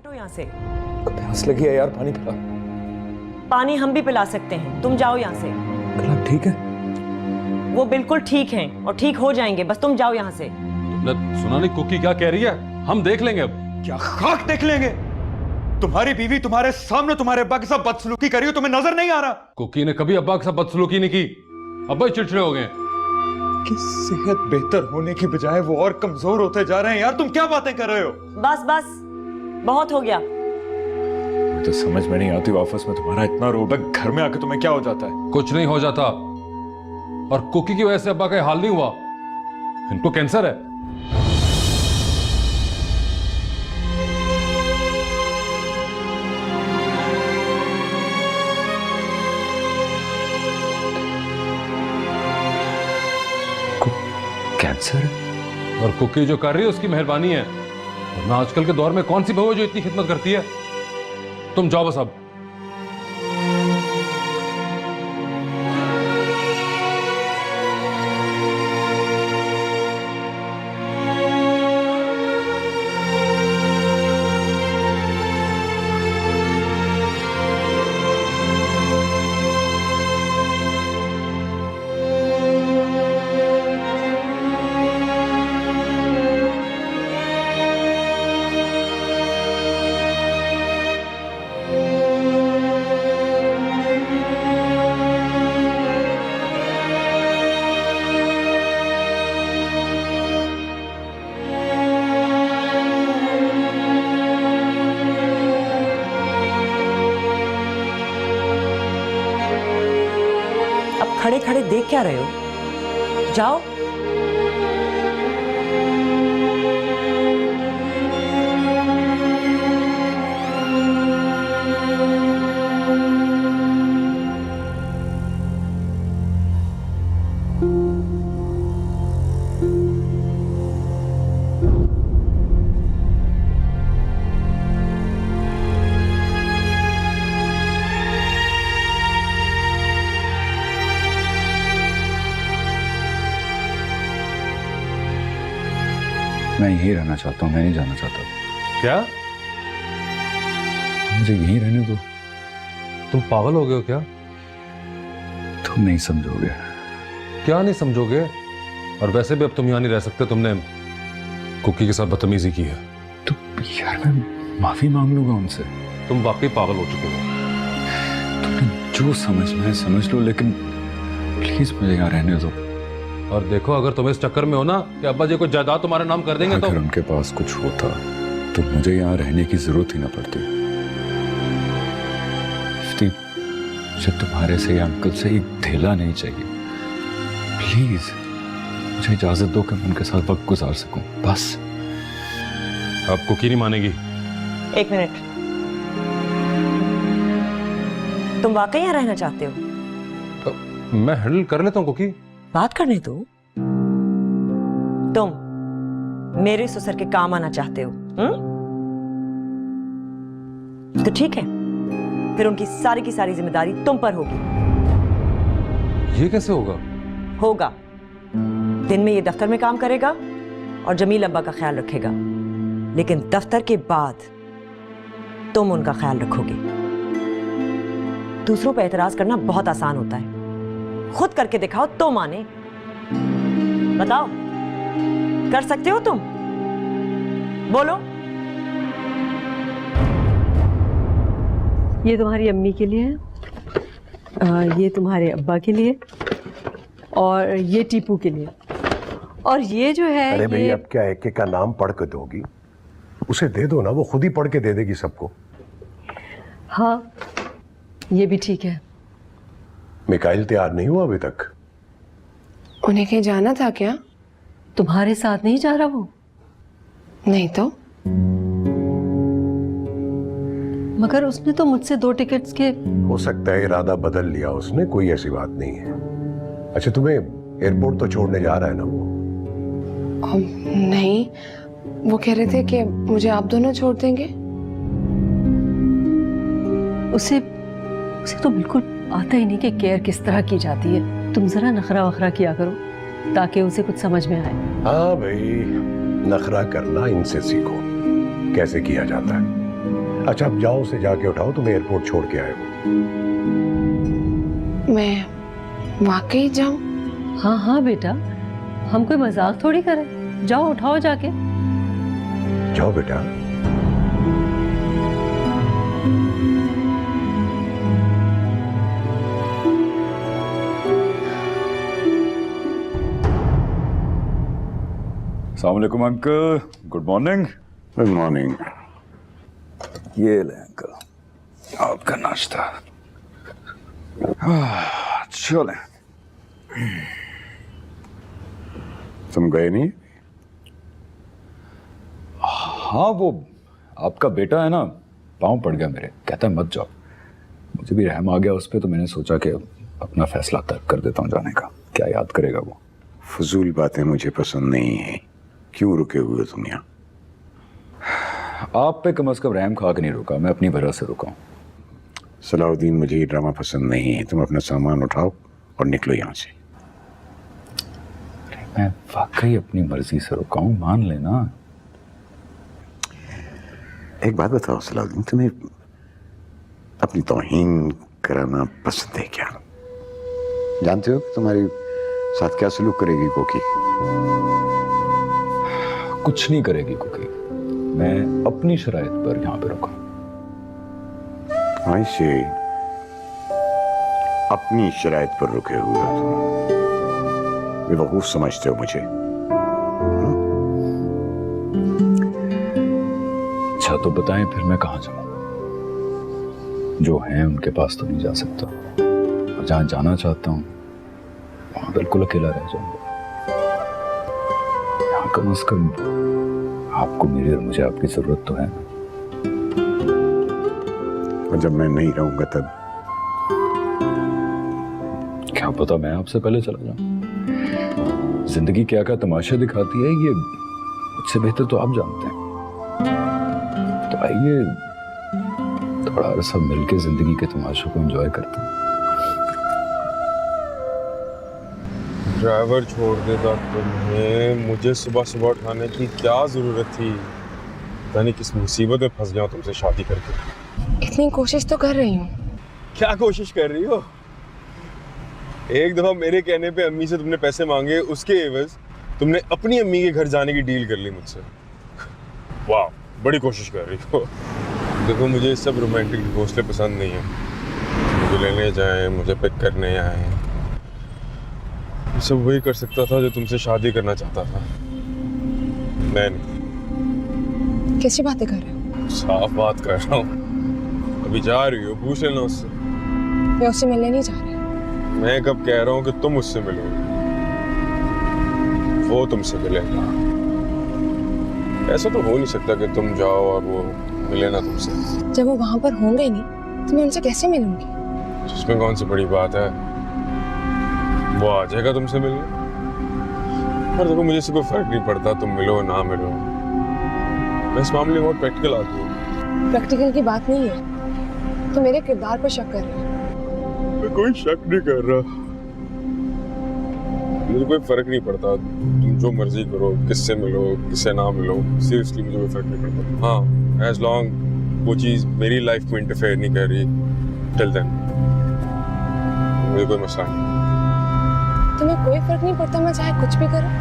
हटो यहाँ से। प्यास लगी है यार, पानी पिला। पानी हम भी पिला सकते हैं, तुम जाओ यहाँ से। कला ठीक है? वो बिल्कुल ठीक हैं और ठीक हो जाएंगे, बस तुम जाओ यहाँ से। तुमने सुना नहीं कुकी क्या कह रही है? हम देख लेंगे अब। क्या खाक देख लेंगे? तुम्हारी बीवी तुम्हारे सामने तुम्हारे अब्बा के साथ बदसलूकी कर रही हो, तुम्हें नजर नहीं आ रहा? कुकी ने कभी अब्बा के साथ बदसलूकी नहीं की, अब्बा ही चिड़चिड़े हो गए। कि सेहत बेहतर होने की बजाय वो और कमजोर होते जा रहे हैं। यार तुम क्या बातें कर रहे हो? बस बस, बहुत हो गया। मुझे तो समझ में नहीं आती, वापस में तुम्हारा इतना रोब है, घर में आके तुम्हें क्या हो जाता है? कुछ नहीं हो जाता, और कुकी की वजह से अब्बा का हाल नहीं हुआ। इनको कैंसर है। कैंसर? और कुकी जो कर रही है उसकी मेहरबानी है, वरना आजकल के दौर में कौन सी बहू है जो इतनी खिदमत करती है। तुम जाओ बस अब। खड़े खड़े देख क्या रहे हो? जाओ। मैं यहीं रहना चाहता हूँ, मैं नहीं जाना चाहता। क्या? मुझे यहीं रहने दो। तुम पागल हो गए हो क्या? तुम नहीं समझोगे। क्या नहीं समझोगे? और वैसे भी अब तुम यहाँ नहीं रह सकते, तुमने कुकी के साथ बदतमीजी की है। तो यार मैं माफी मांग लूंगा उनसे। तुम वाकई पागल हो चुके हो। तुमने जो समझना है समझ लो, लेकिन प्लीज मुझे यहाँ रहने दो। और देखो, अगर तुम इस चक्कर में हो ना कि अब्बा जी कोई जायदाद तुम्हारे नाम कर देंगे, तो अगर उनके पास कुछ होता तो मुझे यहाँ रहने की जरूरत ही ना पड़ती। मुझे तुम्हारे से या अंकल से एक धेला नहीं चाहिए। प्लीज मुझे इजाजत दो कि मैं उनके साथ वक्त गुजार सकूं, बस। अब कुकी नहीं मानेगी। एक मिनट, तुम वाकई यहाँ रहना चाहते हो? मैं हैंडल कर लेता हूँ कुकी। बात करने दो। तुम मेरे ससुर के काम आना चाहते हो? तो ठीक है, फिर उनकी सारी की सारी जिम्मेदारी तुम पर होगी। ये कैसे होगा? होगा। दिन में ये दफ्तर में काम करेगा और जमील अब्बा का ख्याल रखेगा, लेकिन दफ्तर के बाद तुम उनका ख्याल रखोगे। दूसरों पर एतराज करना बहुत आसान होता है, खुद करके दिखाओ तो माने। बताओ, कर सकते हो तुम? बोलो। ये तुम्हारी अम्मी के लिए है, ये तुम्हारे अब्बा के लिए, और ये टीपू के लिए, और ये जो है। अरे भाई, अब क्या एक एक का नाम पढ़ के दोगी? उसे दे दो ना, वो खुद ही पढ़ के दे देगी सबको। हाँ, ये भी ठीक है। मिकाइल तैयार नहीं हुआ अभी तक? उन्हें कहीं जाना था क्या? तुम्हारे साथ नहीं जा रहा वो? नहीं तो। मगर उसने तो मुझसे 2 टिकट्स के। हो सकता है इरादा बदल लिया उसने, कोई ऐसी बात नहीं है। अच्छा, तुम्हें एयरपोर्ट तो छोड़ने जा रहा है ना वो? नहीं, वो कह रहे थे कि मुझे आप दोनों छोड़ देंगे। उसे तो बिल्कुल आता ही नहीं कि केयर किस तरह की जाती है। तुम जरा नखरा वखरा किया करो ताकि उसे कुछ समझ में आए। हाँ भाई, नखरा करना इनसे सीखो, कैसे किया जाता है। अच्छा अब जाओ, उसे जाके उठाओ, तुम्हें एयरपोर्ट छोड़ के आए वो। मैं वाकई जाऊं? हाँ हाँ बेटा, हम कोई मजाक थोड़ी करें। जाओ उठाओ जाके। जाओ बेटा। अस्सलाम वालेकुम uncle, good morning. Good morning. ये ले अंकल आपका नाश्ता। चले। तुम गए नहीं? हाँ वो आपका बेटा है ना, पाँव पड़ गया मेरे, कहता है मत जाओ। मुझे भी रहम आ गया उस पर, तो मैंने सोचा कि अपना फैसला तर्क कर देता हूँ जाने का। क्या याद करेगा वो। फजूल बातें मुझे पसंद नहीं है। क्यों रुके हुए हो तुम यहाँ? आप पे कम से कम रहम खा के नहीं रुका, मैं अपनी वजह से रुका हूँ। सलाउद्दीन, मुझे ये ड्रामा पसंद नहीं है। तुम अपना सामान उठाओ और निकलो यहाँ से। मैं वाकई अपनी मर्जी से रुका हूँ, मान लेना। एक बात बताओ सलाउद्दीन, तुम्हें अपनी तौहीन कराना पसंद है क्या? जानते हो कि तुम्हारे साथ क्या सलूक करेगी कोकी? कुछ नहीं करेगी कुकी, मैं अपनी शराइत पर यहाँ पे रुका। ऐसे अपनी शराइत पर रुके हुए हो तुम। बेवकूफ समझते हो मुझे? अच्छा तो बताएं फिर मैं कहाँ जाऊँ? जो है उनके पास तो नहीं जा सकता, और जहाँ जाना चाहता हूँ वहां बिल्कुल अकेला रह जाऊंगा। यहाँ कम से कम आपको मेरी और मुझे आपकी जरूरत तो है। और जब मैं नहीं रहूंगा तब? क्या पता मैं आपसे पहले चला जाऊं। जिंदगी क्या क्या तमाशा दिखाती है ये मुझसे बेहतर तो आप जानते हैं। तो आइए थोड़ा अरसा मिलके जिंदगी के तमाशों को एंजॉय करते हैं। ड्राइवर छोड़ देता तुम्हें, मुझे सुबह सुबह उठाने की क्या जरूरत थी? पता नहीं किस मुसीबत में फंस गया तुमसे शादी करके। इतनी कोशिश तो कर रही हूँ। क्या कोशिश कर रही हो? एक दफा मेरे कहने पे अम्मी से तुमने पैसे मांगे, उसके एवज तुमने अपनी अम्मी के घर जाने की डील कर ली मुझसे। वाह, बड़ी कोशिश कर रही हो। देखो मुझे सब रोमांटिक घोंसले पसंद नहीं है। मुझे लेने जाए, मुझे पिक करने आए, सब वही कर सकता था जो तुमसे शादी करना चाहता था। मैं नहीं। कैसी बातें कर रहे हो? साफ बात कर रहा हूँ। अभी जा रही हो, पूछ लेना उससे। मैं उससे मिलने नहीं जा रही। मैं कब कह रहा हूँ कि तुम उससे मिलोगे? वो तुमसे मिलेगा। ऐसा तो हो नहीं सकता कि तुम जाओ और वो मिले ना तुमसे। जब वो वहां पर होंगे ही नहीं तो मैं उनसे कैसे मिलूंगी? उसमें कौन सी बड़ी बात है, वो आ जाएगा तुमसे मिलने। पर देखो मुझे इससे कोई फर्क नहीं पड़ता तुम मिलो ना मिलो। मैं इस मामले में बहुत प्रैक्टिकल आदमी हूँ। प्रैक्टिकल की बात नहीं है, तो मेरे किरदार पर शक कर रहे हो। मैं कोई शक नहीं कर रहा। मुझे कोई फर्क नहीं पड़ता, तुम जो मर्जी करो, किससे मिलो किससे ना मिलो, सीरियसली मुझे कोई फर्क नहीं पड़ता। हाँ, एज लॉन्ग वो चीज़ मेरी लाइफ में इंटरफेयर नहीं कर रही, टिल देन मुझे कोई मसला नहीं। तुम्हें कोई फर्क नहीं पड़ता मैं चाहे कुछ भी करूं?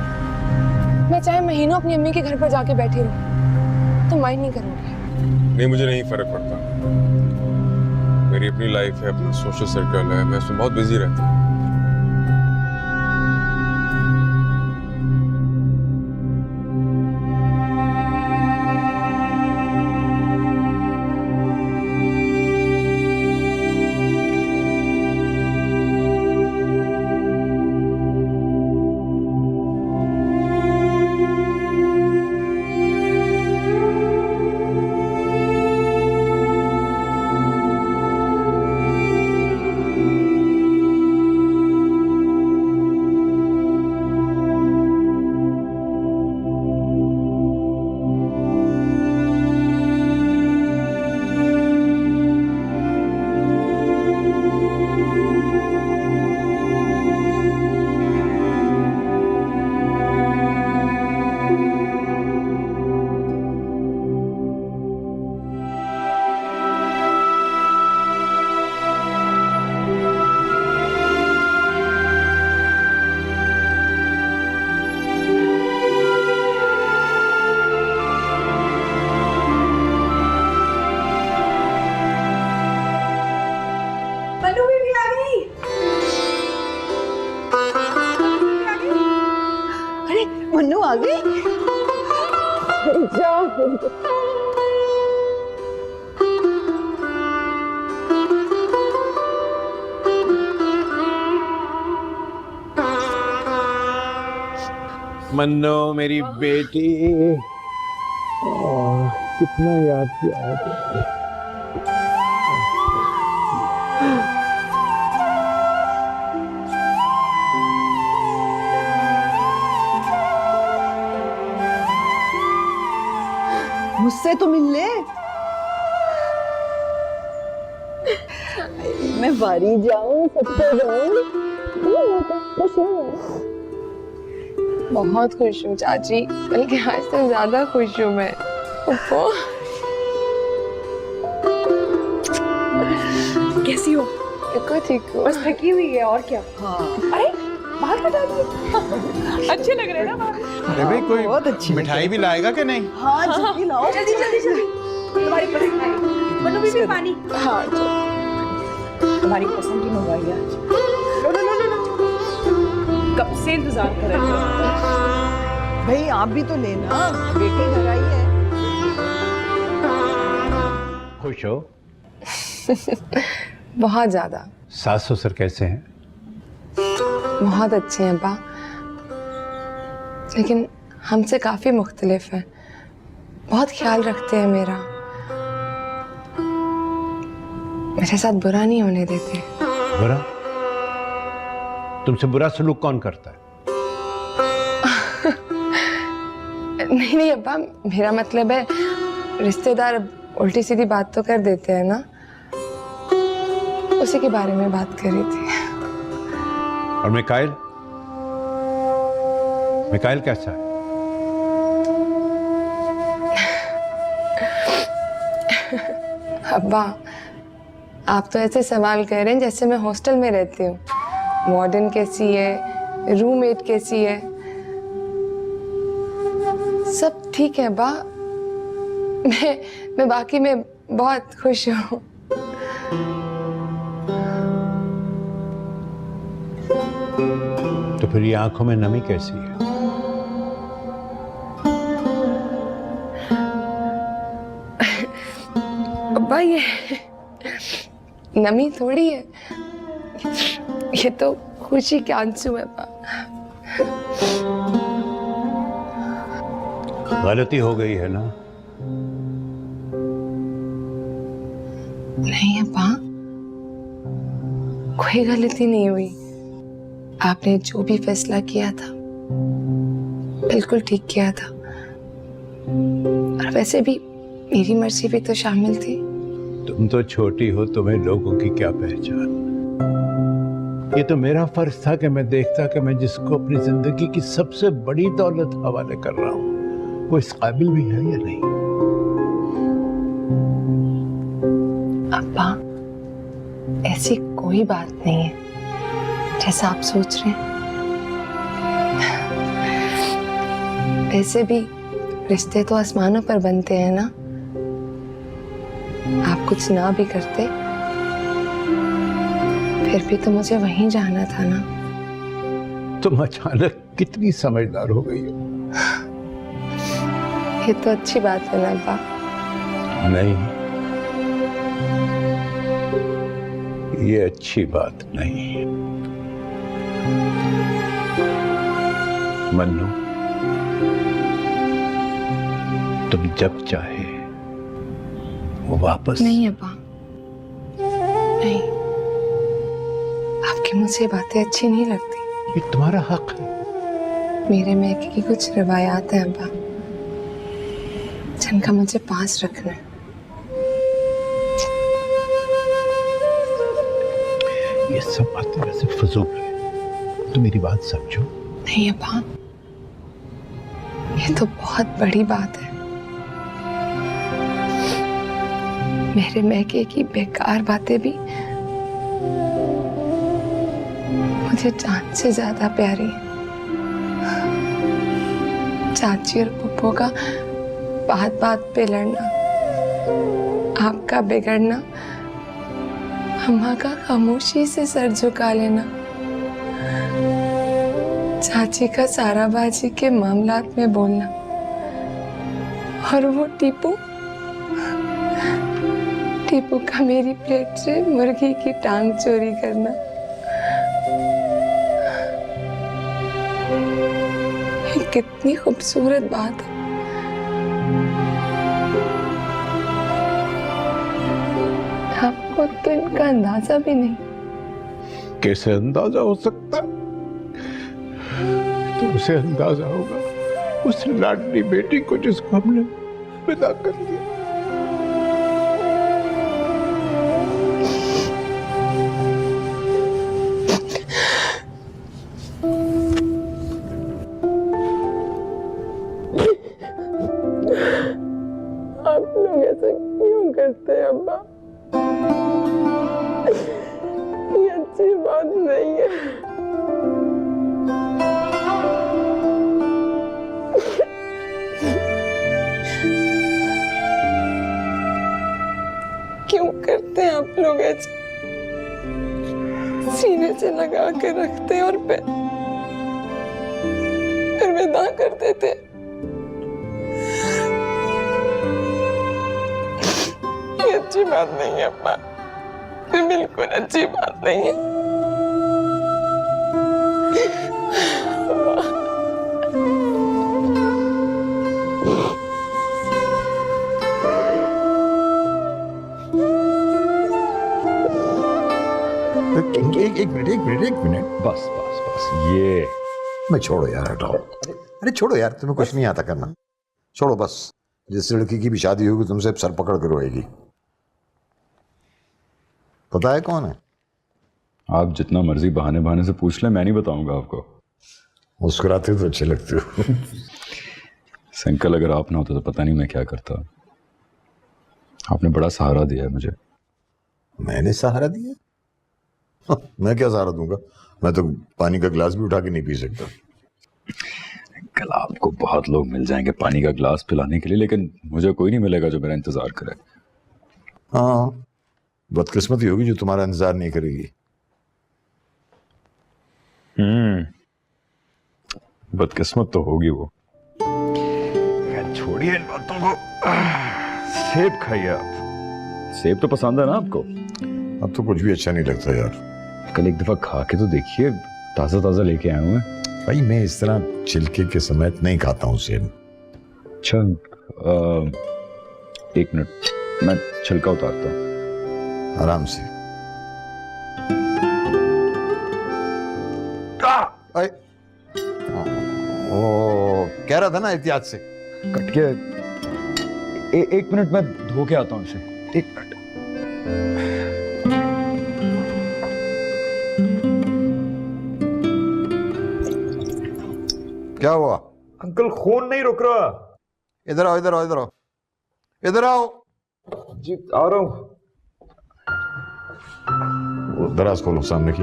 मैं चाहे महीनों अपनी अम्मी के घर पर जाके बैठी रहूं, तुम माइंड नहीं करोगे? नहीं, मुझे नहीं फर्क पड़ता। मेरी अपनी लाइफ है, अपना सोशल सर्कल है, मैं उसमें बहुत बिजी रहता हूँ। मन्नो मेरी बेटी, कितना याद किया है। मुझसे तो मिल ले। मैं बारी जाऊं, सबसे जाऊं। बहुत खुश हूँ चाची, बल्कि आज से ज्यादा खुश हूँ मैं। कैसी हो? बिल्कुल ठीक हूँ। बस थकी हुई है और क्या। हाँ। अरे बाल कटा दिए। अच्छे लग रहे हैं ना बाल। अरे भाई कोई बहुत अच्छी मिठाई भी लाएगा कि नहीं? हाँ जल्दी लाओ। जल्दी जल्दी जल्दी। तुम्हारी पसंद आई। मनु भी पानी। हाँ तो तुम्हारी पसंद की मंगवाई है आज। लो लो लो लो। कब से इंतजार कर रहे थे। भाई आप भी तो लेना, बेटी घर आई है। खुश हो? बहुत ज्यादा। सास ससुर कैसे हैं? बहुत अच्छे हैं बा, लेकिन हमसे काफी मुख्तलिफ हैं। बहुत ख्याल रखते हैं मेरा, मेरे साथ बुरा नहीं होने देते। बुरा? तुमसे बुरा सलूक कौन करता है? नहीं नहीं अब्बा, मेरा मतलब है रिश्तेदार उल्टी सीधी बात तो कर देते हैं ना, उसी के बारे में बात कर रही थी। और मिकाइल? मिकाइल कैसा है? अब्बा आप तो ऐसे सवाल कर रहे हैं जैसे मैं हॉस्टल में रहती हूँ। वार्डन कैसी है, रूममेट कैसी है, सब ठीक है अब्बा। मैं बाकी में बहुत खुश हूँ। तो फिर ये आंखों में नमी कैसी है? अब्बा ये नमी थोड़ी है, ये तो खुशी के आंसू है अब्बा। गलती हो गई है ना? नहीं अब्बा, कोई गलती नहीं हुई। आपने जो भी फैसला किया था बिल्कुल ठीक किया था, और वैसे भी मेरी मर्जी भी तो शामिल थी। तुम तो छोटी हो, तुम्हें लोगों की क्या पहचान। ये तो मेरा फर्ज था कि मैं देखता कि मैं जिसको अपनी जिंदगी की सबसे बड़ी दौलत हवाले कर रहा हूं वो इस काबिल भी है या नहीं। अब्बा ऐसी कोई बात नहीं है जैसा आप सोच रहे हैं। वैसे भी रिश्ते तो आसमानों पर बनते हैं ना। आप कुछ ना भी करते फिर भी तो मुझे वहीं जाना था ना। तुम अचानक कितनी समझदार हो गई हो। ये तो अच्छी बात है ना अब्बा। नहीं, ये अच्छी बात नहीं। मन्नू, तुम जब चाहे वो वापस। नहीं अब्बा, नहीं, आपकी मुझे बातें अच्छी नहीं लगती। ये तुम्हारा हक है। मेरे में की कुछ रवायात हैं अब्बा, जिनका मुझे पास रखना है। ये सब बातें वैसे फजूल है, तुम मेरी बात समझो। नहीं अब्बा, ये तो बहुत बड़ी बात है। मेरे मैके की बेकार बातें भी मुझे जान से ज्यादा प्यारी है। चाची और पप्पो का बात बात पे लड़ना, आपका बिगड़ना, अम्मा का खामोशी से सर झुका लेना, चाची का सारा बाजी के मामलात में बोलना, और वो टीपू का मेरी प्लेट से मुर्गी की टांग चोरी करना। कितनी खूबसूरत बात है। आपको तो इनका अंदाजा भी नहीं। कैसे अंदाजा हो सकता? तो उसे अंदाजा होगा उस लाडली बेटी को जिसको हमने विदा कर दिया। आप लोग ऐसा क्यों करते हैं अब्बा? ये अच्छी बात नहीं है। क्यों करते हैं आप लोग ऐसा? सीने से लगा के रखते और फिर विदा कर देते। ये अच्छी बात नहीं है अब्बा, ये बिल्कुल अच्छी बात नहीं है। एक मिनट बस बस बस, ये मैं छोड़ो यार, हटाओ। अरे छोड़ो यार, तुम्हें कुछ नहीं आता करना, छोड़ो बस। जिस लड़की की भी शादी होगी तुमसे सर पकड़ कर रोएगी। पता है कौन है? आप जितना मर्जी बहाने बहाने से पूछ लें, मैं नहीं बताऊंगा आपको। मुस्कुराते तो अच्छे लगते हो। अंकल, अगर आप ना होते तो पता नहीं मैं क्या करता। आपने बड़ा सहारा दिया है मुझे। मैंने सहारा दिया? मैं क्या सहारा दूंगा? मैं तो पानी का गिलास भी उठा के नहीं पी सकता। कल आपको बहुत लोग मिल जाएंगे पानी का गिलास पिलाने के लिए, लेकिन मुझे कोई नहीं मिलेगा जो मेरा इंतजार करे। हाँ, बदकिस्मती होगी जो तुम्हारा इंतजार नहीं करेगी। बदकिस्मत तो होगी वो। छोड़िए इन बातों को। सेब खाइए आप। सेब तो पसंद है ना आपको? अब तो कुछ भी अच्छा नहीं लगता यार। कल एक दफा खा के तो देखिए, ताजा ताजा लेके आए हुए हैं। भाई मैं इस तरह छिलके के समेत नहीं खाता हूँ सेब। अच्छा, एक मिनट, मैं छिलका उतारता हूँ। आराम से। ओ, कह रहा था ना एहतियात से। कट के। एक मिनट, मैं धो के आता हूँ इसे। एक मिनट। क्या हुआ? अंकल, खून नहीं रुक रहा। इधर आओ, इधर आओ, इधर आओ, इधर आओ। जी आ रहा हूं। वो दराज खोलो सामने की,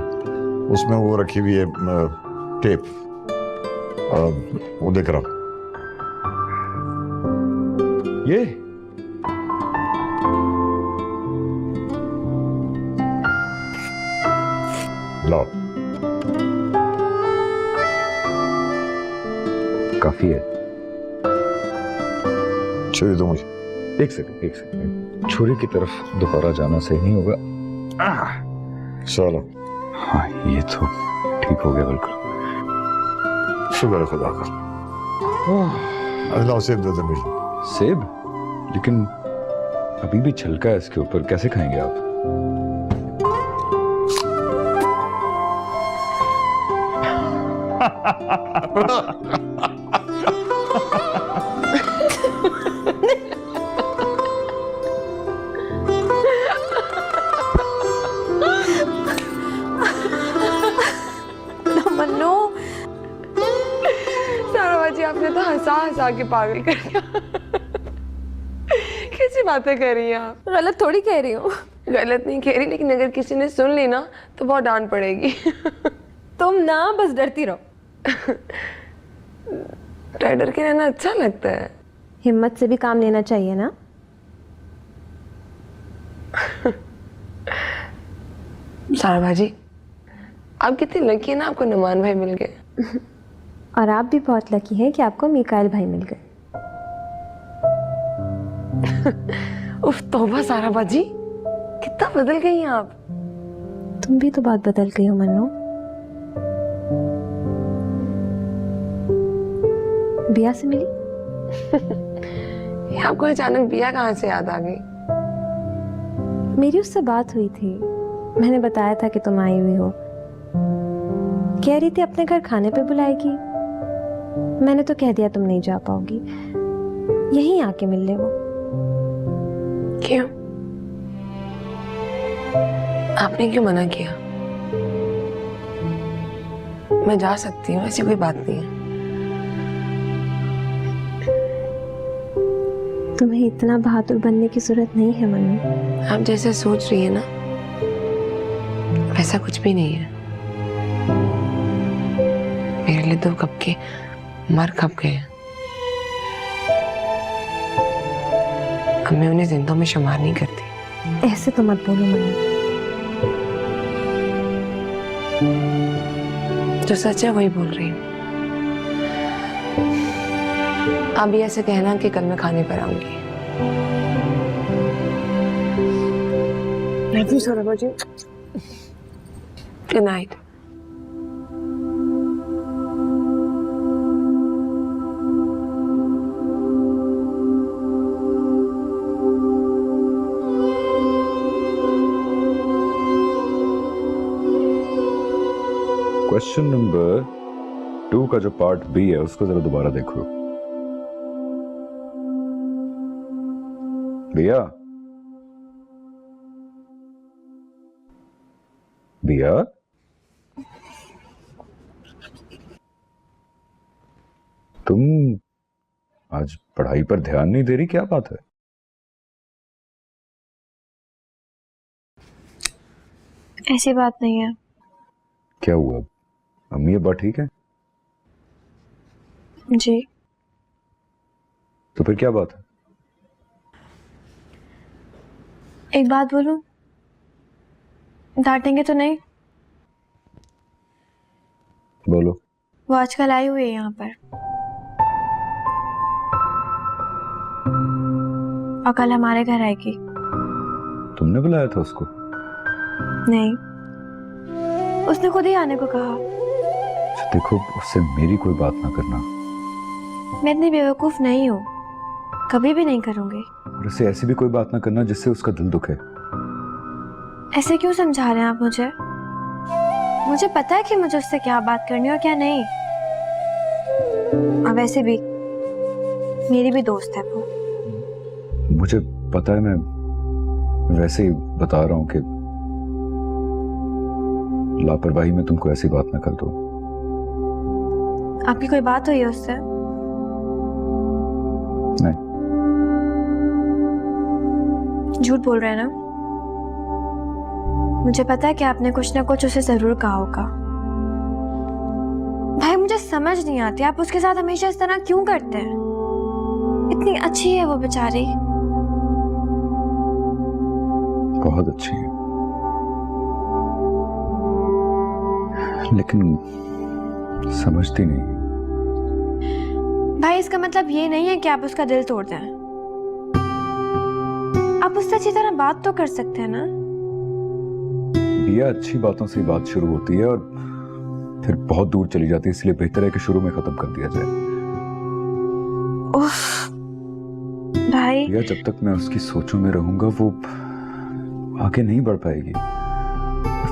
उसमें वो रखी हुई है टेप। वो देख रहा हूं। ये लाओ। काफी है। छुरी दो मुझे। एक सेकंड। छुरी की तरफ दोबारा जाना सही नहीं होगा। चलो। हाँ, ये तो ठीक हो गया बिल्कुल। शुक्र है खुदा का। अल्लाह सेब दे दे मुझे। सेब? लेकिन अभी भी छिलका है इसके ऊपर, कैसे खाएंगे आप? मन्नू, साराबाजी आपने तो हंसा हंसा के पागल कर दिया। कैसी बातें कर रही हैं आप? गलत थोड़ी कह रही हूँ। गलत नहीं कह रही, लेकिन अगर किसी ने सुन ली ना तो बहुत डांट पड़ेगी। तुम ना बस डरती रहो। डर के रहना अच्छा लगता है। हिम्मत से भी काम लेना चाहिए ना। साराबाजी, आप कितनी लकी है ना, आपको नुमान भाई मिल गए। और आप भी बहुत लकी हैं कि आपको मिकाइल भाई मिल गए। उफ तौबा साराबाजी, कितना बदल गई हैं आप। तुम भी तो बहुत बदल गई हो मन्नू। बिया से मिली? ये आपको अचानक बिया कहाँ से याद आ गई? मेरी उससे बात हुई थी, मैंने बताया था कि तुम आई हुई हो। कह रही थी अपने घर खाने पे बुलाएगी। मैंने तो कह दिया तुम नहीं जा पाओगी, यहीं आके मिल ले वो। क्यों? आपने क्यों मना किया? मैं जा सकती हूँ, ऐसी कोई बात नहीं है। तुम्हें इतना बहादुर बनने की जरूरत नहीं है मनु। आप जैसे सोच रही है ना, वैसा कुछ भी नहीं है। मेरे लिए तो कब के मर कब गए हैं। अब मैं उन्हें जिंदों में शुमार नहीं करती। ऐसे तो मत बोलो मनु। जो सच है वही बोल रही हूँ। अब ये ऐसे कहना कि कल मैं खाने पर आऊंगी। Love you Saurabh ji. Good night. Question number 2 का जो पार्ट बी है उसको जरा दोबारा देखो। बिया, बिया, तुम आज पढ़ाई पर ध्यान नहीं दे रही, क्या बात है? ऐसी बात नहीं है। क्या हुआ? अम्मी अब्बा ठीक है? जी। तो फिर क्या बात है? एक बात बोलूं? डांटेंगे तो नहीं? बोलो। वो आजकल आई हुई है यहाँ पर, और कल हमारे घर आएगी। तुमने बुलाया था उसको? नहीं, उसने खुद ही आने को कहा। देखो, उससे मेरी कोई बात ना करना। मैं इतनी बेवकूफ नहीं हूँ, कभी भी नहीं करूंगी। और उसे ऐसी भी कोई बात ना करना जिससे उसका दिल दुखे। ऐसे क्यों समझा रहे हैं आप मुझे? मुझे पता है कि मुझे उससे क्या बात करनी है और क्या नहीं। और वैसे भी मेरी भी दोस्त है वो। मुझे पता है, मैं वैसे ही बता रहा हूँ कि लापरवाही में तुमको ऐसी बात ना कर दो। आपकी कोई बात हुई है उससे? नहीं। झूठ बोल रहे हैं ना? मुझे पता है कि आपने कुछ ना कुछ उसे जरूर कहा होगा। भाई मुझे समझ नहीं आती, आप उसके साथ हमेशा इस तरह क्यों करते हैं? इतनी अच्छी है वो बेचारी। बहुत अच्छी है, लेकिन समझती नहीं। भाई इसका मतलब ये नहीं है कि आप उसका दिल तोड़ दें। आप उससे अच्छी तरह बात तो कर सकते हैं ना। बिया, अच्छी बातों से बात शुरू होती है और फिर बहुत दूर चली जाती है, इसलिए बेहतर है कि शुरू में खत्म कर दिया जाए। उफ, भाई बिया, जब तक मैं उसकी सोचों में रहूंगा वो आगे नहीं बढ़ पाएगी।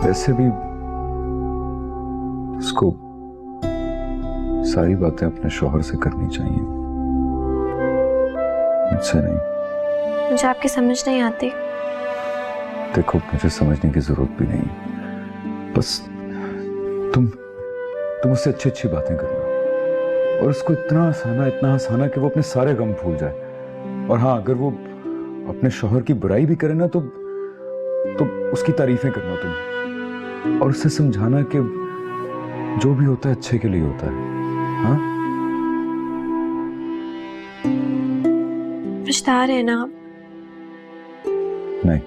वैसे भी उसको सारी बातें अपने शौहर से करनी चाहिए, मुझसे नहीं। मुझे आपकी समझ नहीं आती। देखो, मुझे समझने की जरूरत भी नहीं, बस तुम उससे अच्छी अच्छी बातें करना और उसको इतना हंसाना कि वो अपने सारे गम भूल जाए। और हाँ, अगर वो अपने शौहर की बुराई भी करे ना तो उसकी तारीफें करना तुम, और उससे समझाना कि जो भी होता है अच्छे के लिए होता है। हाँ? पछता रहे हैं ना आप? नहीं,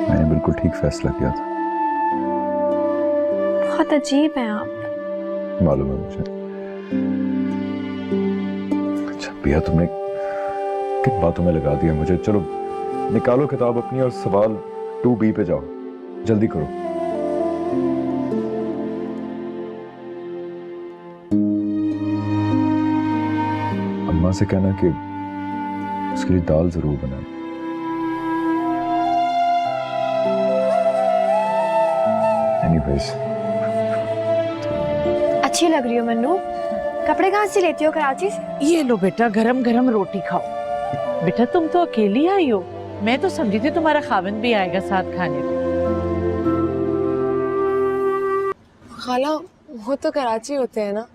मैंने बिल्कुल ठीक फैसला किया था। बहुत अजीब है आप। मालूम है मुझे। अच्छा भैया, तुमने किन बातों में लगा दिया मुझे। चलो निकालो किताब अपनी और सवाल 2B पे जाओ, जल्दी करो। अम्मा से कहना कि उसके लिए दाल जरूर बनाए। एनीवेज, अच्छी लग रही हो मन्नू। कपड़े कहाँ से लेती हो? कराची से? ये लो बेटा, गरम गरम रोटी खाओ। बेटा तुम तो अकेली आई हो, मैं तो समझी थी तुम्हारा खाविंद भी आएगा साथ खाने पे। खाला वो तो कराची होते हैं ना,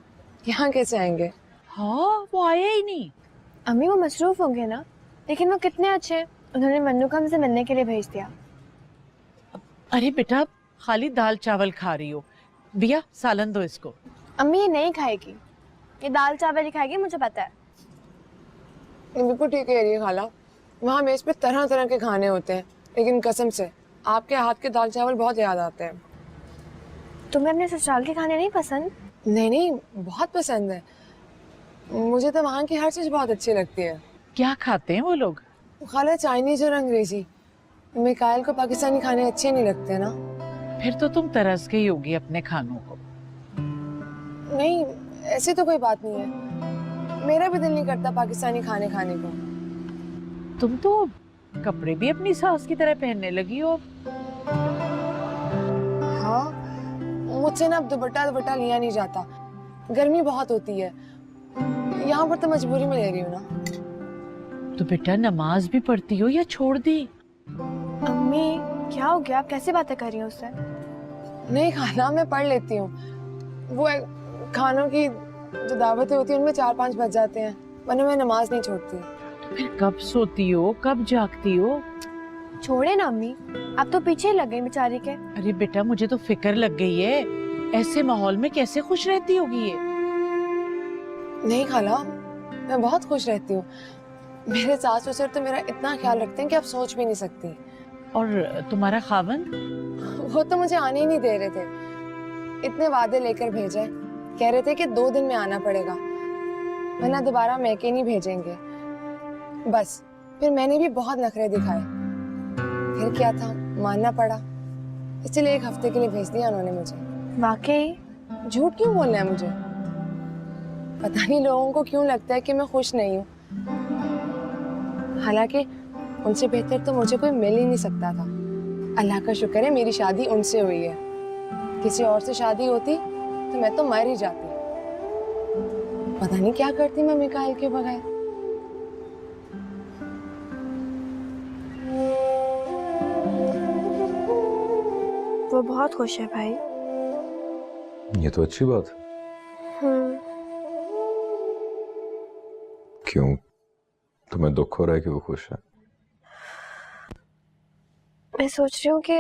यहाँ कैसे आएंगे? हाँ वो आया ही नहीं। अम्मी वो मसरूफ होंगे ना, लेकिन वो कितने अच्छे हैं, उन्होंने मन्नू को हमसे मिलने के लिए भेज दिया। अरे बेटा खाली दाल चावल खा रही हो, बिया सालन दो इसको। अम्मी ये नहीं खाएगी, ये दाल चावल ही खाएगी, मुझे पता है। बिल्कुल ठीक कह रही है खाला, वहाँ मेज पे तरह तरह के खाने होते हैं, लेकिन कसम से आपके हाथ के दाल चावल बहुत याद आते हैं। तुम्हें अपने ससुराल के खाने नहीं पसंद? नहीं नहीं, बहुत पसंद है मुझे, तो वहाँ की हर चीज़ बहुत अच्छी लगती है। क्या खाते हैं वो लोग? खाला चाइनीज और अंग्रेजी। मिकाइल को पाकिस्तानी खाने अच्छे नहीं लगते ना। फिर तो तुम तरस गई होगी अपने खानों को। नहीं ऐसी तो कोई बात नहीं है, मेरा भी दिल नहीं करता पाकिस्तानी खाने खाने को। तुम तो कपड़े भी अपनी सास की तरह पहनने लगी हो। हाँ मुझसे ना अब दुपट्टा लिया नहीं जाता, गर्मी बहुत होती है, यहाँ पर तो मजबूरी में ले रही हूँ ना। तो बेटा नमाज भी पढ़ती हो या छोड़ दी? अम्मी क्या हो गया, आप कैसे बातें कर रही हो उससे? नहीं खाना मैं पढ़ लेती हूँ, वो खानों की जो दावतें होती हैं उनमें 4-5 बज जाते हैं, वरना मैं नमाज नहीं छोड़ती। तो फिर कब सोती हो, कब जागती हो? छोड़े ना अम्मी, आप तो पीछे ही लग गई बेचारी के। अरे बेटा मुझे तो फिक्र लग गई है, ऐसे माहौल में कैसे खुश रहती होगी ये? नहीं खाला मैं बहुत खुश रहती हूँ, मेरे सास ससुर तो मेरा इतना ख्याल रखते हैं कि आप सोच भी नहीं सकती। और तुम्हारा खावन? वो तो मुझे आने ही नहीं दे रहे थे, इतने वादे लेकर भेजे, कह रहे थे कि 2 दिन में आना पड़ेगा वरना दोबारा मैके नहीं भेजेंगे। बस फिर मैंने भी बहुत नखरे दिखाए, फिर क्या था मानना पड़ा, इसलिए 1 हफ्ते के लिए भेज दिया उन्होंने मुझे। वाकई? झूठ क्यों बोलना है मुझे? पता नहीं लोगों को क्यों लगता है कि मैं खुश नहीं हूँ, हालांकि उनसे बेहतर तो मुझे कोई मिल ही नहीं सकता था। अल्लाह का शुक्र है मेरी शादी उनसे हुई है, किसी और से शादी होती तो मैं तो मर ही जाती। पता नहीं क्या करती मैं मिकाइल के बगैर। वो बहुत खुश है भाई। ये तो अच्छी बात है। क्यों, तुम्हें दुख हो रहा है कि वो खुश है? मैं सोच रही हूँ कि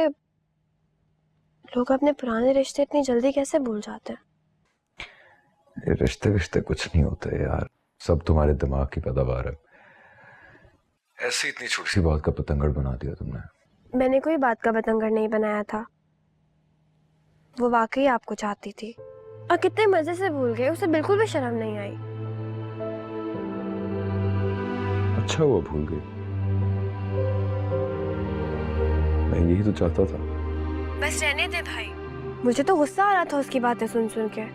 लोग अपने पुराने रिश्ते इतनी जल्दी कैसे भूल जाते हैं। ये रिश्ते कुछ नहीं होते यार, सब तुम्हारे दिमाग की पैदावार है। ऐसी इतनी छोटी सी बात का पतंगड़ बना दिया तुमने। मैंने कोई बात का पतंगड़ नहीं बनाया था, वो वाकई आपको चाहती थी और कितने मजे से भूल गए, उसे बिल्कुल भी शर्म नहीं आई। अच्छा हुआ भूल गई, मैं यही तो चाहता था। बस रहने दे भाई, मुझे तो गुस्सा आ रहा था उसकी बातें सुन सुन के।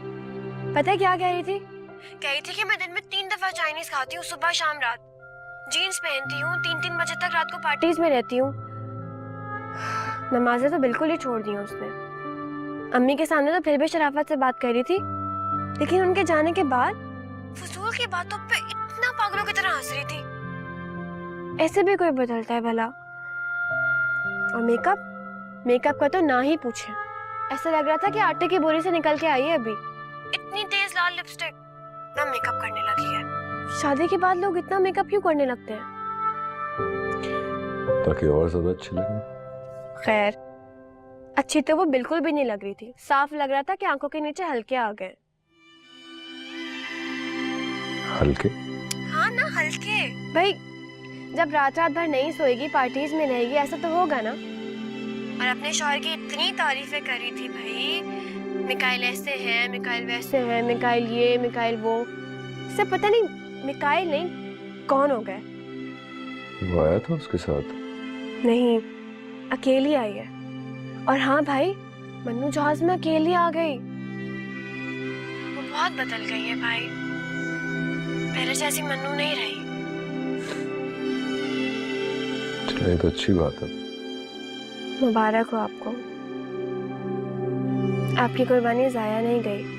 पता है क्या कह रही थी? कह रही थी कि मैं दिन में 3 दफा चाइनीज खाती हूँ, सुबह शाम रात, जीन्स पहनती हूँ, 3-3 बजे तक रात को पार्टीज में रहती हूँ। नमाजें तो बिल्कुल ही छोड़ दी हैं उसने। अम्मी के सामने तो फिर भी शराफत से बात कर रही थी, लेकिन उनके जाने के बाद फजूल की बातों पे इतना पागलों की तरह हंस रही थी। ऐसे भी कोई बदलता है भला? और मेकअप का तो ना ही पूछे, ऐसा लग रहा था कि आटे की बोरी से निकल के आई है अभी। इतनी तेज लाल लिपस्टिक, ना मेकअप करने लगी है। शादी के बाद लोग इतना मेकअप क्यों करने लगते हैं? ताकि और ज्यादा अच्छी लगे। खैर अच्छी तो वो बिल्कुल भी नहीं लग रही थी, साफ लग रहा था कि आंखों के नीचे हल्के आ गए। हल्के? हाँ ना हल्के। भाई जब रात भर नहीं सोएगी, पार्टीज में रहेगी, ऐसा तो होगा ना। और अपने शौहर की इतनी तारीफें करी थी भाई, मिकाइल ऐसे है, मिकाइल वैसे है, मिकाइल ये, मिकाइल वो। सब पता नहीं मिकाइल नहीं कौन हो गए। वो आया था उसके साथ? नहीं, अकेली आई है। और हाँ भाई, मन्नू जहाज में अकेली आ गई। वो बहुत बदल गई है भाई, पहले जैसी मन्नू नहीं रही। चलो ये तो अच्छी बात है। मुबारक हो आपको, आपकी कुर्बानी जाया नहीं गई।